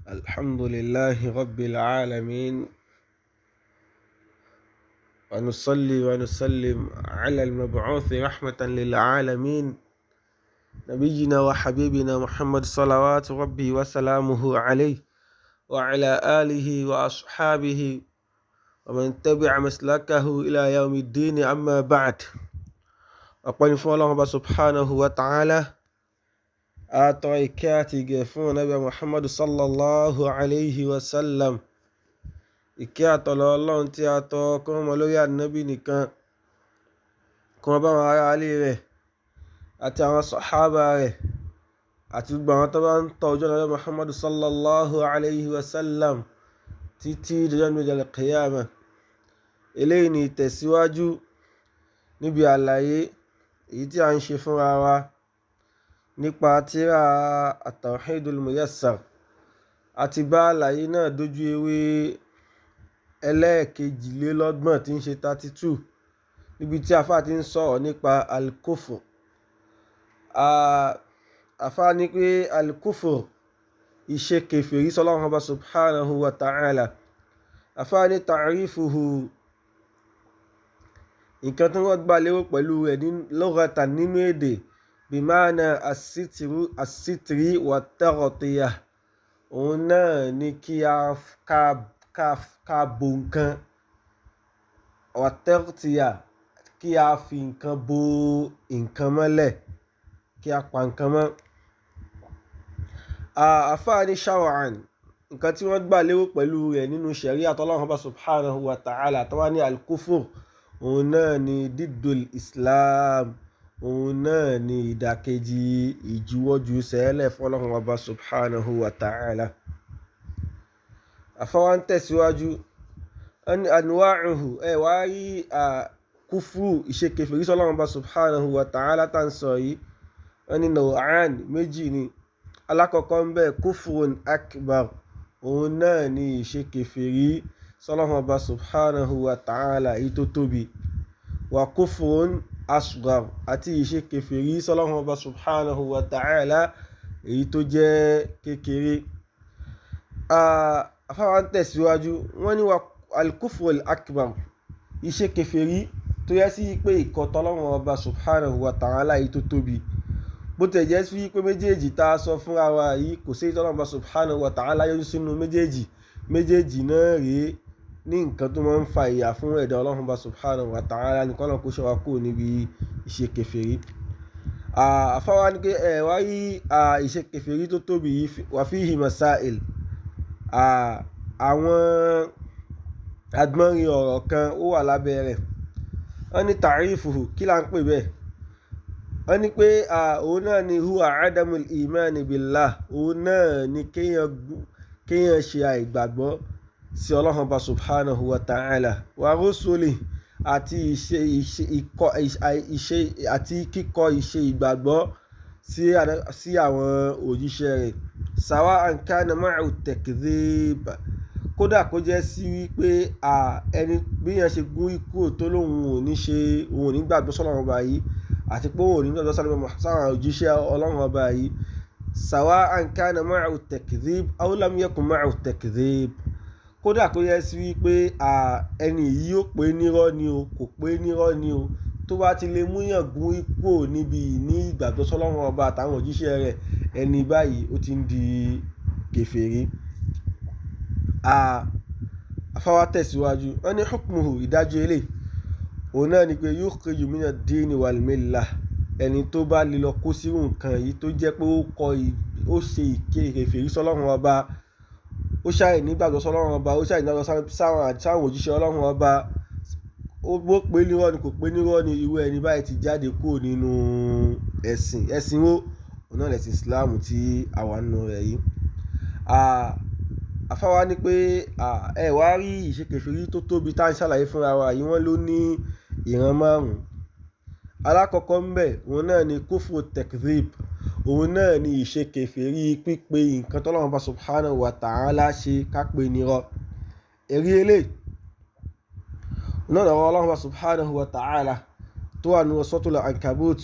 الحمد لله رب العالمين، ونصلي ونسلم على المبعوث رحمة للعالمين نبينا وحبيبنا محمد صلوات ربي وسلامه عليه وعلى آله وأصحابه ومن تبع مسلكه إلى يوم الدين. أما بعد، أقول فالله سبحانه وتعالى أتركاتي جفون نبي محمد صلى الله عليه وسلم. Ìkẹ́ àtọ̀lọ́ Ọlọ́run tí a tọ́ kó mọ́ lórí ànábì nìkan, kó mọ́ bá àwọn ará ilé rẹ̀ àti àwọn sàhábà rẹ̀ àti gbogbo àwọn tó bá ń tọ ojú ọ̀nà Muhammadu sallallahu alayhi wa sallam títí dọjọ́ méjì al-qiyama. Eléyìí ni ìtẹ̀síwájú níbi àlàyé èyí tí a ń ṣe fúnra wa nípa tírà at-Tawhidul Muyassar. Àti bá àlàyé náà dójú ewé ẹlẹ́ẹ̀kejìlélọ́gbọ̀n tí ń ṣe 32, níbi tí afá ti ń sọ̀rọ̀ nípa al-kufr. Afá ní pé al-kufr, ìṣe kèfèrí sọ́lọ́run Ọba subhanahu wa ta'ala. Afá ní ta'rifuhu, nǹkan tí wọ́n gbà lérò pẹ̀lú rẹ̀ lughatan nínú èdè, bimana as-sitri wa taghtiya. Òun náà ni kí ká bo nǹkan, wa taghtiya, kí a fi nǹkan bo nǹkan mọ́lẹ̀, kí a pa nǹkan mọ́. Afá ní shar'an, nǹkan tí wọ́n gbà lérò pẹ̀lú rẹ̀ nínú sharia Ọlọ́run Ọba subhanahu wa ta'ala tó wá ní al-kufr, òun náà ni diddul islam, òun náà ni ìdàkejì ìjuwọ́jú sẹ́lẹ̀ fún Ọlọ́run Ọba subhanahu wa ta'ala. Afá wa ń tẹ̀síwájú, anwa'uhu, wá rí kúfúrù, ìṣe kèfèrí sọ́lọ́run Ọba subhanahu wa ta'ala tá ń sọ yìí. Wọ́n ní naw'an, méjì ni. Alákọ̀ọ́kọ́ ń bẹ kufrun akbar, òun náà ni ìṣe kèfèrí sọ́lọ́run Ọba subhanahu wa ta'ala èyí tó tóbi. Wa kufrun asghar, àti ìṣe kèfèrí sọ́lọ́run Ọba subhanahu wa ta'ala èyí tó jẹ́ kékeré. Afáwa ń tẹ̀síwájú, wọ́n ní wa al-kufru al-akbar, ìṣe kèfèrí tó yẹ sí pé ìkọ̀tọ̀ Ọlọ́run Ọba subhanahu wa ta'ala èyí tó tóbi. Bó tẹ̀ jẹ́ sí pé méjèèjì tá a sọ fúnra wa yìí kò sí Ọlọ́run Ọba subhanahu wa ta'ala yọjú sínú méjèèjì náà rèé ní nǹkan tó máa ń fa ìyà fún ẹ̀dá Ọlọ́run Ọba subhanahu wa ta'ala, ní kọ́lọ̀ kó ṣe wa kúrò níbi ìṣe kèfèrí. Afáwa ní pé wá rí ìṣe kèfèrí tó tóbi yìí, wa fihi masail. Àwọn agbọ́nrin ọ̀rọ̀ kan ó wà lábẹ́ rẹ̀. Wọ́n ní ta'rifuhu, kí là ń pè bẹ́ẹ̀? Wọ́n ní pé òun náà ni huwa adamul imani billah, òun náà ni kéèyàn ṣe àìgbàgbọ́ sí Ọlọ́run Ọba subhanahu wa ta'ala wa rusuli, àti kíkọ ìṣe ìgbàgbọ́ sí àwọn òjíṣẹ́ rẹ̀. Sawa'an kana ma'u takdhib, kódà kó jẹ́ sí wípé ẹni bí yẹn ṣe gún ikú tó lóhun ò ní gbàgbọ́ sọ́lọ́run Ọba yìí, àti pé òun ò ní gbàgbọ́ sáwọn òjíṣẹ́ Ọlọ́run Ọba yìí. Sawa'an kana ma'u takdhib aw lam yakun ma'u takdhib, kódà kó yẹ sí wípé ẹni yìí ó pé nírọ́ ni o, kò pé nírọ́ ni o, tó bá ti lè múyàn gún ikú níbi ní ìgbàgbọ́ sọ́lọ́run Ọba àtàwọn òjíṣẹ́ rẹ̀, ẹni báyìí ó ti ń di kèfèrí. Afáwa tẹ̀síwájú, wọ́n ní hukmuhu, ìdájọ́ eléyìí òun náà ni pé yukhriju mina ad-din wal millah. Ẹni tó bá lè lọ kó sírù nǹkan yìí tó jẹ́ pé ó ṣe kèfèrí sọ́lọ́run Ọba, ó ṣàì nígbàgbọ́ sọ́lọ́run Ọba, ó ṣàì nígbàgbọ́ sáwọn òjíṣẹ́ Ọlọ́run Ọba, ó pé nírọ́ ni kò pé nírọ́ ni, irú ẹni báyìí ti jáde kúrò nínú ẹ̀sìn wo, òun náà lẹ̀sìn Islam tí àwa nínú rẹ̀ yìí. Afáwa ní pé wá rí ìṣe kèfèrí tó tóbi tá ń ṣàlàyé fúnra wa yìí, wọ́n ló ní ìran márùn-ún. Alákọ̀ọ́kọ́ ń bẹ, òun náà ni kufru takdhib, òun náà ni ìṣe kèfèrí pípe nǹkan t'Ọlọ́run Ọba subhanahu wa ta'ala ṣe ká pè nírọ́. Èrí eléyìí náà lọ́wọ́ Ọlọ́run Ọba subhanahu wa ta'ala tó wà nínú suratul Ankabut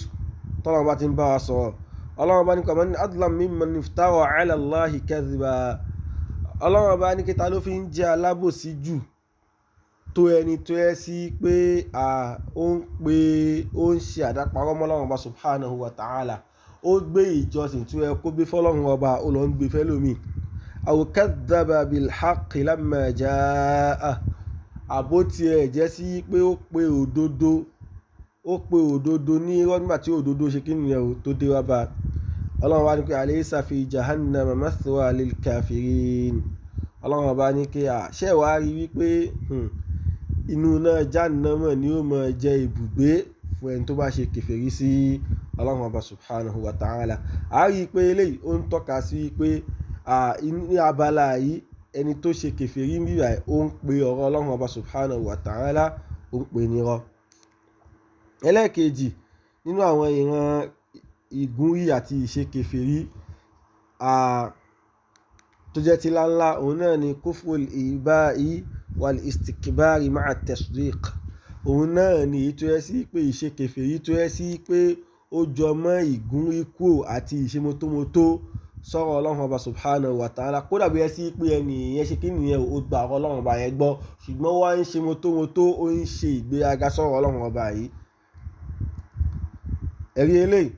t'Ọlọ́run Ọba ti ń bá wa sọ̀rọ̀. Ọlọ́run Ọba ní man adlam mimman iftara ala Allahi kadhiba. ọlọ́run bá ní kíta ló fi ń jẹ́ alábòsí jù tó ẹni tó yẹ sí pé ó ń ṣe àdáparọ́ mọ́ ọlọ́run ọba subhanahu wa ta'ala, ó gbé ìjọsìn tó yẹ kó gbé fọ́lọ́run ọba ó lọ ń gbé fẹ́lòmíì. aw kadhaba bil haqqi lamma jaa, àbó tiẹ̀ jẹ́ sí pé ó pe òdodo ní irọ́ nígbà tí òdodo ṣe kí nìyẹn tó dé wá bá. ọlọ́run wá ní pé alaysa fi jahannama mathwa lil kafirin. ọlọ́run ọba ní kí ṣé wàá rí wípé inú náà jahannama ni ó máa jẹ́ ibùgbé fún ẹni tó bá ṣe kèfèrí sí ọlọ́run ọba subhanahu wa ta'ala. a rí i pé eléyìí ó ń tọ́ka sí pé ní abala yìí ẹni tó ṣe kèfèrí ń bíbà ó ń pe ọ̀rọ̀ ọlọ́run ọba subhanahu wa ta'ala ó ń pè nírọ́. ẹlẹ́ẹ̀kejì nínú àwọn ìran ìgúnrí àti ìṣe kèfèrí tó jẹ́ ti láńlá, òun náà ni kufrul ibai wal istikbari ma'a tasdiq. òun náà ni èyí tó yẹ sí pé ìṣe kèfèrí tó yẹ sí pé ó jọ mọ́ ìgúnrí kúrò àti ìṣe mọ́tómọ́tó sọ̀rọ̀ ọlọ́run ọba subhanahu wa ta'ala. kódà bí ẹ sí pé ẹni ìyẹn ṣe kí nìyẹn ó gba ọ̀rọ̀ ọlọ́run ọba yẹn gbọ́, ṣùgbọ́n wá ń ṣe mọ́tómọ́tó, ó ń ṣe ìgbéraga sọ̀rọ̀ ọlọ́run ọba yìí. ẹ̀rí eléyìí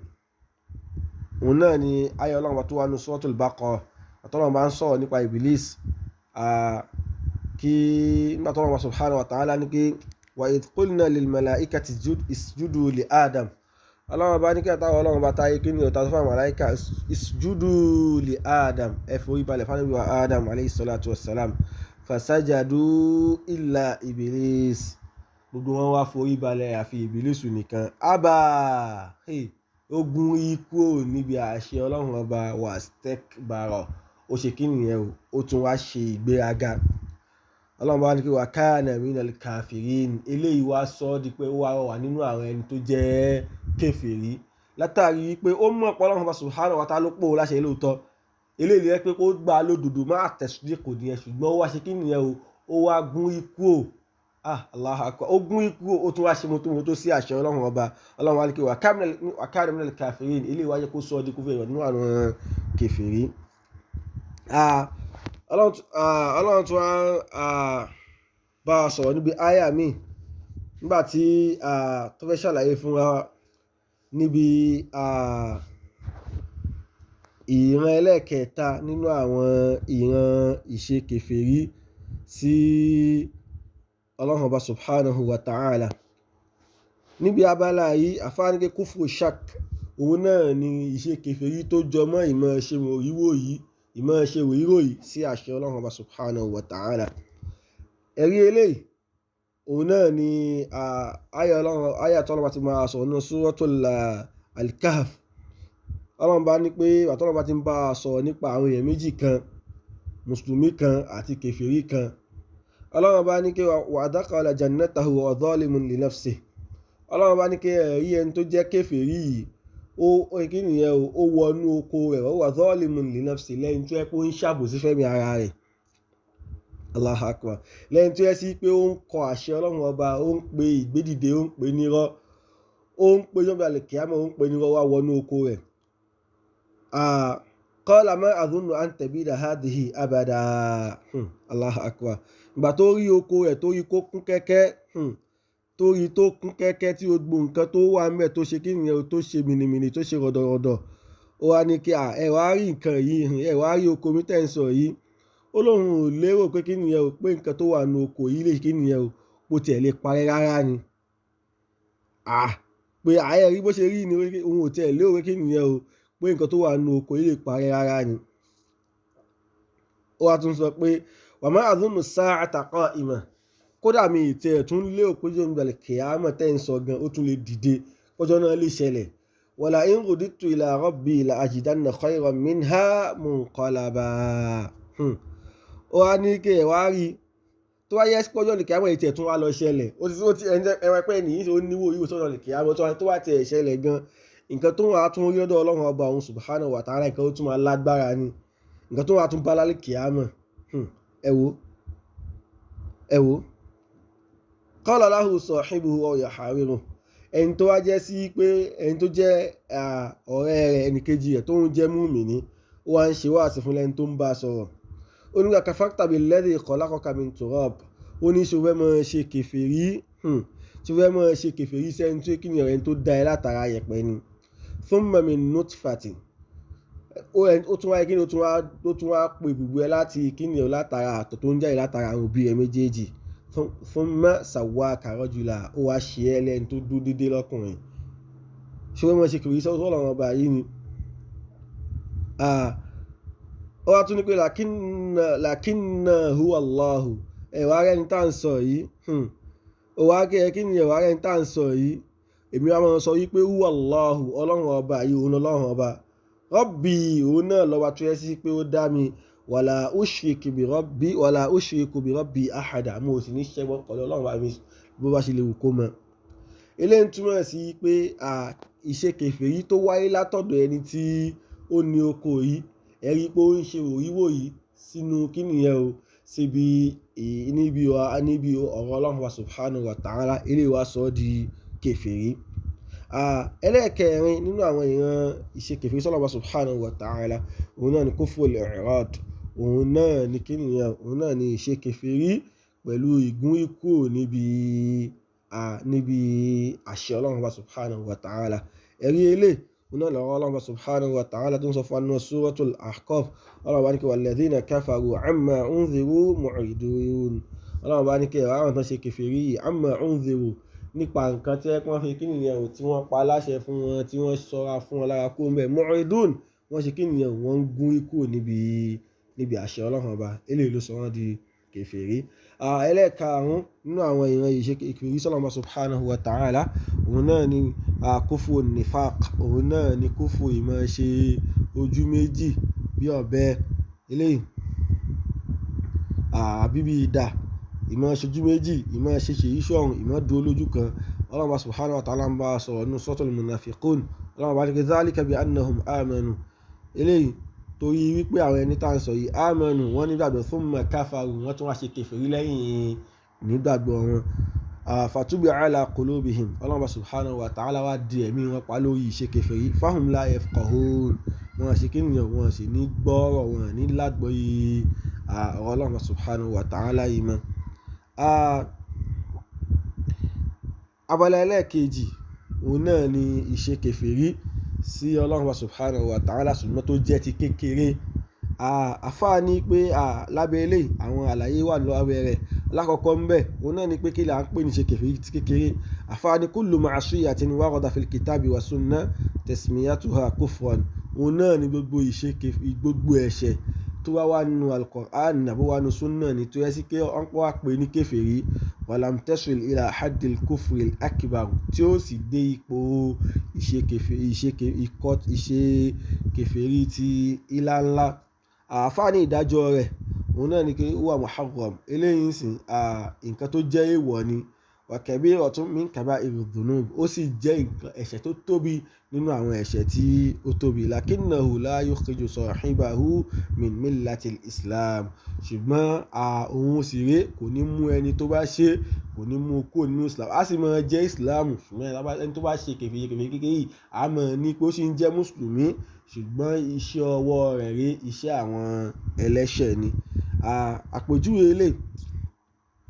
òun náà ni ayé ọlọ́run ọba tó wà ní suratul Baqara àtọ́lọ́run bá ń sọ̀rọ̀ nípa Iblis kí nígbà tọ́lọ́run ọba subhanahu wa ta'ala ní pé wa idh qulna lil malaikati isjudu li Adam. ọlọ́run bá ní kí àtàwọn ọlọ́run bá táyé kí ní ọ̀tá tó fún màláíkà isjudu li Adam, ẹ forí balẹ̀ fún ànábì wa Adam alayhi salatu wassalam, fasajadu illa Iblis. gbogbo wọn wá forí balẹ̀ àfi Ìbílísù nìkan. ogun ikú níbi àṣẹ ọlọ́run ọba wastakbara, ó ṣe kí nìyẹn ó tún wá ṣe ìgbéraga. ọlọ́run bá ní kí wa kana minal kafirin, eléyìí wá sọ ọ́ di pé ó wà nínú àwọn ẹni tó jẹ́ kèfèrí látàrí pé ó mọ̀ pé ọlọ́run ọba subhanahu wa ta'ala ló pò ó láṣẹ lóòótọ́. eléyìí rẹ pé kó gbà lódodo máa tasdiq kò nìyẹn, ṣùgbọ́n ó wá ṣe kí nìyẹn ó wá gún ikú Allahu akbar, ó gún ikú ó tún wá ṣe mọ́tómọ́tó sí àṣẹ ọlọ́run ọba. ọlọ́run wá ní kí wa kana minal kafirin, eléyìí wá jẹ́ kó sọ ọ́ di kó fẹ́ nínú àwọn kèfèrí. ọlọ́run tún wá bá a sọ̀rọ̀ níbi àyà mi nígbà tí tó fẹ́ ṣàlàyé fún wa níbi ìran ẹlẹ́ẹ̀kẹta nínú àwọn ìran ìṣe kèfèrí sí ọlọ́run ọba subhanahu wa ta'ala. níbi abala yìí àfáàníkẹ́ kufru shak, òun náà ni ìṣe kèfèrí tó jọmọ́ ìmọ̀ ṣe wòríwò yìí sí àṣẹ ọlọ́run ọba subhanahu wa ta'ala. ẹ̀rí eléyìí òun náà ni àyà tọ́lọ́ba ti máa sọ̀rọ̀ nínú suratul al-Kahf. ọlọ́run bá ní pé àtọ́lọ́ba ti ń bá a sọ̀rọ̀ nípa àwọn èèyàn méjì kan, mùsùlùmí kan àti kèfèrí kan. ọlọ́run bá ní pé wa dakhala jannatahu wa zalimun li nafsihi. ọlọ́run bá ní pé ẹ̀rí ẹni tó jẹ́ kèfèrí yìí kí nìyẹn ó wọnú oko rẹ̀ wa huwa zalimun li nafsihi, lẹ́yìn tó yẹ pé ó ń ṣàbòsí fẹ́mi ara rẹ̀. Allahu akbar, lẹ́yìn tó yẹ sí pé ó ń kọ àṣẹ ọlọ́run ọba, ó ń pe ìgbédìde, ó ń pe nírọ́, ó ń pe yọ́nbà lè kíámọ̀, ó ń pe nírọ́, wá wọnú oko rẹ̀. qala ma adhunnu an tabida hadhihi abada. Allahu akbar, ìgbà tó rí oko rẹ̀ tó rí kó kún kẹ́kẹ́, tó rí tó kún kẹ́kẹ́ tí gbogbo nǹkan tó wà ńbẹ̀ tó ṣe kí nìyẹn tó ṣe mìnìmìnì tó ṣe rọ̀dọ̀rọ̀dọ̀, ó wá ní kí ẹ wá rí nǹkan yìí, ẹ wá rí oko mi tẹ́ ń sọ yìí. ó lóun ò lérò pé kí nìyẹn pé nǹkan tó wà nù oko yìí lè kí nìyẹn kó tiẹ̀ lè parẹ́ rárá ni. pé ààyè rí bó ṣe rí ni òun ò tiẹ̀ lérò pé kí nìyẹn pé nǹkan tó wà nù oko yìí lè parẹ́ rárá ni. ó wá tún sọ pé wa ma adhunnu as-sa'ata qa'imah, kódà mi ìtẹ̀ tún lérò pé jọ́ ìgbàlẹ̀ kìámọ̀ tẹ́ ń sọ gan ó tún lè dìde, kọjọ́ náà lè ṣẹlẹ̀. wala in ruditu ila rabbi la ajidanna khayran minha munqalaba. ó wá ní kí ẹ wá rí tó wáyé pọ́jọ́ lè kíámọ̀ ìtẹ̀ tún wá lọ ṣẹlẹ̀, ó ti ẹwà pẹ́ nìyí ó níwò yíwò sọ́jọ́ lè kíámọ̀ tó wá tiẹ̀ ṣẹlẹ̀ gan, nǹkan tó wà tún rí ọ̀dọ̀ ọlọ́run ọba òun subhanahu wa ta'ala, nǹkan tó tún máa lágbára ni, nǹkan tó wà tún bá lálẹ́ kíámọ̀. ẹ wo qala lahu sahibuhu wa yuhawiruhu, ẹni tó wá jẹ́ sí pé ẹni tó jẹ́ ọ̀rẹ́ rẹ̀ ẹnìkejì rẹ̀ tó ń jẹ́ mùmínì, ó wá ń ṣe wáàsí fún lẹ́ni tó ń bá sọ̀rọ̀. ó ní kafarta billadhi khalaqaka min turab, ó ní ṣe fẹ́ mọ́ ṣe kèfèrí ṣe fẹ́ mọ́ ṣe kèfèrí sẹ́ni tó kí ni ọ̀rẹ́ tó dá ẹ látara yẹ̀pẹ̀ ni thumma min nutfatin, ó tún wá kí ni ó tún wá pè gbogbo ẹ láti kí ni látara àtọ̀ tó ń jáde látara àwọn òbí ẹ méjèèjì thumma sawwaka rajula, ó wá ṣe ẹ́ lẹ́ni tó dúró dédé lọ́kùnrin. ṣe fẹ́ mọ́ ṣe kèfèrí sọ́wọ́ lọ́wọ́ ọba yìí ni. ó wá tún ní pé lakinna huwa Allahu, ẹ̀wà rẹ̀ ní tá à ń sọ yìí ó wá kí ni ẹ̀wà rẹ̀ ní tá à ń sọ yìí, èmi wa máa sọ wípé huwa Allahu, ọlọ́run ọba yìí òun ọlọ́run ọba, Rabbi òun náà lọ́wọ́ tó yẹ sí pé ó dá mi, wala ushriku bi rabbi ahada, mo sì ní ṣẹ́gbọ́n pẹ̀lú ọlọ́run bá mi bó bá ṣe lè wù kó mọ. eléyìí túmọ̀ sí pé ìṣe kèfèrí tó wáyé látọ̀dọ̀ ẹni tí ó ní oko yìí, ẹ̀rí pé ó ń ṣe òríwò yìí sínú kí nìyẹn o síbi níbi ọ̀rọ̀ ọlọ́run wa subhanahu wa ta'ala, eléyìí wá sọ di kèfèrí. ẹlẹ́ẹ̀kẹrin nínú àwọn ìran ìṣe kèfèrí sọ́lọ́run wa subhanahu wa ta'ala, òun náà ni kufrul i'rad, òun náà ni kí nìyẹn, òun náà ni ìṣe kèfèrí pẹ̀lú ìgún ikú níbi àṣẹ ọlọ́run wa subhanahu wa ta'ala. ẹ̀rí eléyìí òun náà lọ́wọ́ ọlọ́run wa subhanahu wa ta'ala tó ń sọ fún anú suratul ahqaf, ọlọ́run bá ní kí walladhina kafaru amma unziru mu'ridun, ọlọ́run bá ní kí àwọn tó ṣe kèfèrí amma unziru nípa nǹkan tí wọ́n fi kí nìyẹn tí wọ́n pa láṣẹ fún wọn, tí wọ́n ṣọ́ra fún wọn lára kó mẹ́ mu'ridun, wọ́n ṣe kí nìyẹn wọ́n ń gún ikú níbi àṣẹ ọlọ́run ọba, eléyìí ló sọ wọ́n di kèfèrí. ẹlẹ́ẹ̀karùn-ún nínú àwọn ìran ìṣe kèfèrí sọ́lọ́run subhanahu wa ta'ala, òun náà ni kufru nifaq, òun náà ni kufru ìmọ̀ ṣe ojú méjì bí ọ̀bẹ, eléyìí bíbí ìdá, ìmọ̀ ṣojú méjì, ìmọ̀ ṣe ìṣọ̀run, ìmọ̀ dúró lójú kan. ọlọ́run subhanahu wa ta'ala ń bá sọ̀rọ̀ nínú suratul munafiqun, ọlọ́run bá ní kí dhalika bi annahum amanu, eléyìí torí wípé àwọn ẹni tá à ń sọ yìí amanu, wọ́n nígbàgbọ́ thumma kafaru, wọ́n tún wá ṣe kèfèrí lẹ́yìn nígbàgbọ́ wọn. fatubi ala qulubihim, ọlọ́run subhanahu wa ta'ala wá di ẹ̀mí wọn pa lórí ìṣe kèfèrí, fahum la yafqahun, wọn ṣe kí nìyẹn wọn sì ní gbọ́rọ̀, wọn ní lágbọ́yé ọlọ́run subhanahu wa ta'ala yìí mọ́. abala ẹlẹ́ẹ̀kejì òun náà ni ìṣe kèfèrí sí ọlọ́run subhanahu wa ta'ala ṣùgbọ́n tó jẹ́ ti kékeré. àfáà ní pé lábẹ́ eléyìí àwọn àlàyé wà lọ́wọ́ rẹ̀. lákọ̀ọ́kọ́ ń bẹ̀ òun náà ni pé kí là ń pè ní ṣe kèfèrí ti kékeré. àfáà ní kullu ma'asiyatin warada fil kitabi wa sunnah tasmiyatuha kufran, òun náà ni gbogbo ẹ̀ṣẹ̀ tó wá nínú al-Qur'an nàbó wá nínú sunnah ni tó yẹ sí pé wọ́n wá pè ní kèfèrí, walam tasil ila haddil kufril akbar, tí ó sì dé ipò ìṣe kèfèrí ti ilá ńlá. àfáà ní ìdájọ́ rẹ̀ òun náà ni pé huwa muharram, eléyìí sì nǹkan tó jẹ́ èèwọ̀ ni, wa kabiratun min kaba'iri dhunub, ó sì jẹ́ ẹ̀ṣẹ̀ tó tóbi nínú àwọn ẹ̀ṣẹ̀ tí ó tóbi. lakinnahu la yukhriju sahibahu min millatil islam, ṣùgbọ́n òun sì ré kò ní mú ẹni tó bá ṣe, kò ní mú kó nínú islam, a sì máa jẹ́ islam, ṣùgbọ́n ẹni tó bá ṣe kèfèrí kékeré yìí a máa ní pé ó sì ń jẹ́ mùsùlùmí, ṣùgbọ́n iṣẹ́ ọwọ́ rẹ̀ rí iṣẹ́ àwọn ẹlẹ́ṣẹ̀ ni. àpèjúwe eléyìí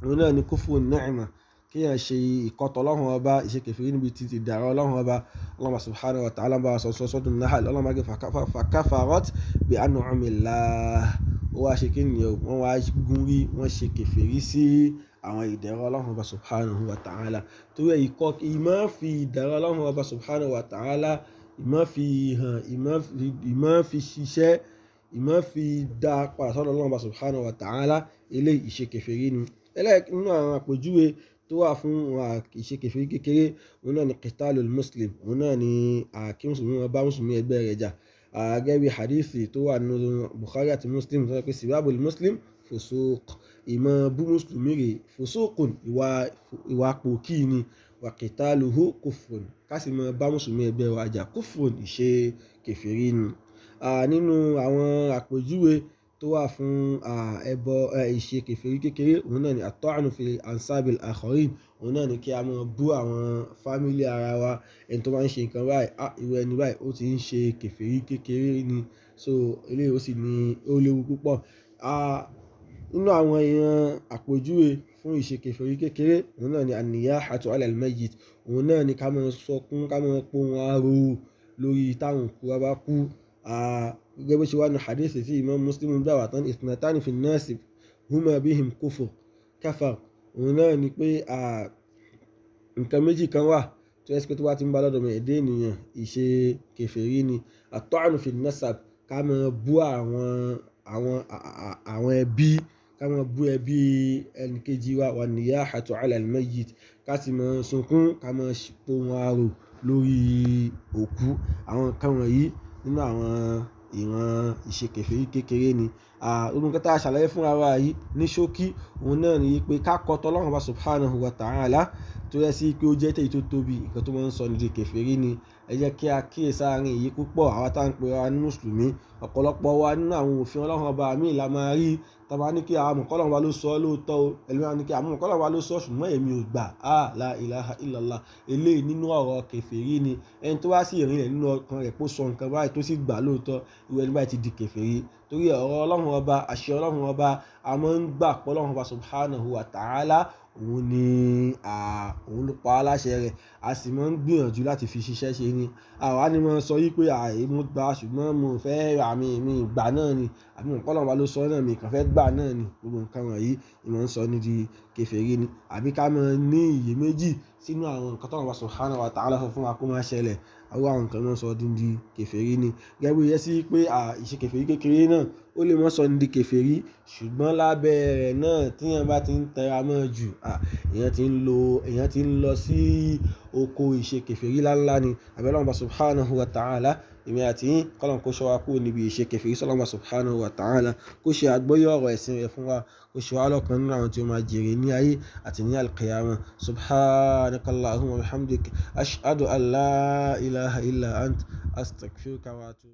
òun náà ni kufru ni'ma, kí yẹn ṣe ìkọ̀tọ̀ ọlọ́run ọba, ìṣe kèfèrí níbi títí dàrọ ọlọ́run ọba. Allah subhanahu wa ta'ala bá sọ sọ́dún Nahl, ọlọ́run máa gé fakafarat bi an'amillah, ó wá ṣe kí nìyẹn wọ́n wá gún rí, wọ́n ṣe kèfèrí sí àwọn ìdẹ̀rọ ọlọ́run ọba subhanahu wa ta'ala. torí ìmọ̀ fi ìdẹ̀rọ ọlọ́run ọba subhanahu wa ta'ala, ìmọ̀ fi hàn, ìmọ̀ fi ṣiṣẹ́, ìmọ̀ fi dá padà sọ́dọ̀ ọlọ́run ọba subhanahu wa ta'ala, eléyìí ìṣe kèfèrí ni. nínú àwọn àpèjúwe tó wà fún ìṣe kèfèrí kékeré òun náà ni qitalul muslim, òun náà ni kí mùsùlùmí wọn bá mùsùlùmí ẹgbẹ́ rẹ̀ jà. gẹ́gẹ́ bí hadithi tó wà nínú Bukhari àti Muslim tó sọ pé sibabul muslim fusuq, ìmọ̀ bú mùsùlùmí rẹ̀ fusuqun, ìwà pòkì ni, wa qitaluhu kufrun, ká sì mọ̀ bá mùsùlùmí ẹgbẹ́ wa jà kufrun, ìṣe kèfèrí ni. nínú àwọn àpèjúwe tó wà fún ìṣe kèfèrí kékeré òun náà ni at-ta'nu fi ansabil akharin, òun náà ni kí a máa bú àwọn fámílì ara wa, ẹni tó máa ń ṣe nǹkan báyìí irú ẹni báyìí ó ti ń ṣe kèfèrí kékeré ni, so eléyìí ó sì ní ó léwu púpọ̀. nínú àwọn ìran àpèjúwe fún ìṣe kèfèrí kékeré òun náà ni an-niyahatu ala al-mayyit, òun náà ni ká máa sọkún, ká máa pohùn arò lórí táwọn òkú wa bá kú. Gẹ́gẹ́ bó ṣe wà nínú hadith tí Imam Muslim gbà wá tán, ithnatani fi an-nasi huma bihim kafar, òun náà ni pé nǹkan méjì kan wà tó yẹ pé tó bá ti ń bá lọ́dọ̀ ọmọ ẹ̀dá ènìyàn ìṣe kèfèrí ni. At-ta'nu fi an-nasab, ká máa bú àwọn ẹbí, ká máa bú ẹbí ẹnìkejì wa. Wan-niyahatu ala al-mayyit, ká sì máa sunkún, ká máa pohùn arò lórí òkú. Àwọn nǹkan wọ̀nyí nínú àwọn ìran ìṣe kèfèrí kékeré ni. Ohun kan tá a ṣàlàyé fún ara yìí ní ṣókí òun náà ni pé ká kọ́ t'Ọlọ́run Ọba subhanahu wa ta'ala tó yẹ sí pé ó jẹ́ èyí tó tóbi, nǹkan tó máa ń sọ ní di kèfèrí ni. Ẹ jẹ́ kí a kíyèsí àárín yìí púpọ̀, àwa tá ń pe ara ní mùsùlùmí. Ọ̀pọ̀lọpọ̀ wa nínú àwọn òfin Ọlọ́run Ọba míì la máa rí tá bá ní kí àwọn mọ̀ k'Ọlọ́run Ọba ló sọ lóòótọ́ o, ẹlòmíràn ní kí àwọn mọ̀ k'Ọlọ́run Ọba ló sọ ṣùgbọ́n èmi ò gbà. La ilaha illallah, eléyìí nínú ọ̀rọ̀ kèfèrí ni. Ẹni tó wá sí ìrìnlẹ̀ nínú ọkàn rẹ̀ kó sọ nǹkan báyìí tó sì gbà lóòótọ́, irú ẹni báyìí ti di kèfèrí. Torí ọ̀rọ̀ Ọlọ́run Ọba, àṣẹ Ọlọ́run Ọba, a máa ń gbà pé Ọlọ́run Ọba subhanahu wa ta'ala òun ló pa á láṣẹ rẹ̀, a sì máa ń gbìyànjú láti fi ṣiṣẹ́ ṣe ni. Àwa ni máa sọ wípé mo gbà ṣùgbọ́n mo fẹ́ mi gbà náà ni, àbí mo mọ̀ k'Ọlọ́run Ọba ló sọ náà, mi kàn fẹ́ gbà náà ni. Gbogbo nǹkan wọ̀nyí ni máa ń sọ ní di kèfèrí ni. Àbí ká máa ní iyèméjì sínú àwọn nǹkan tí Ọlọ́run Ọba subhanahu wa ta'ala sọ fún wa kó máa ṣẹlẹ̀, àwọn nǹkan náà sọ di kèfèrí ni. Gẹ́gẹ́ bí ó yẹ sí pé ìṣe kèfèrí kékeré náà ó lè mọ́ sọ ní di kèfèrí, ṣùgbọ́n lábẹ́ rẹ̀ náà tí èèyàn bá ti ń tẹra mọ́ jù, èèyàn ti ń lọ sí oko ìṣe kèfèrí láńlá ni. Àbí Ọlọ́run Ọba subhanahu wa ta'ala, èmi àti yín k'Ọlọ́run kó ṣọ́ wa kúrò níbi ìṣe kèfèrí s'Ọlọ́run Ọba subhanahu wa ta'ala, kó ṣe àgbọ́yé ọ̀rọ̀ ẹ̀sìn rẹ̀ fún wa, kó ṣe wá lọ́kàn nínú àwọn tí ó máa jèrè ní ayé àti ní al-qiyamah. Subhanakallahumma wa bihamdik, ashhadu an la ilaha illa ant, astaghfiruka wa atubu.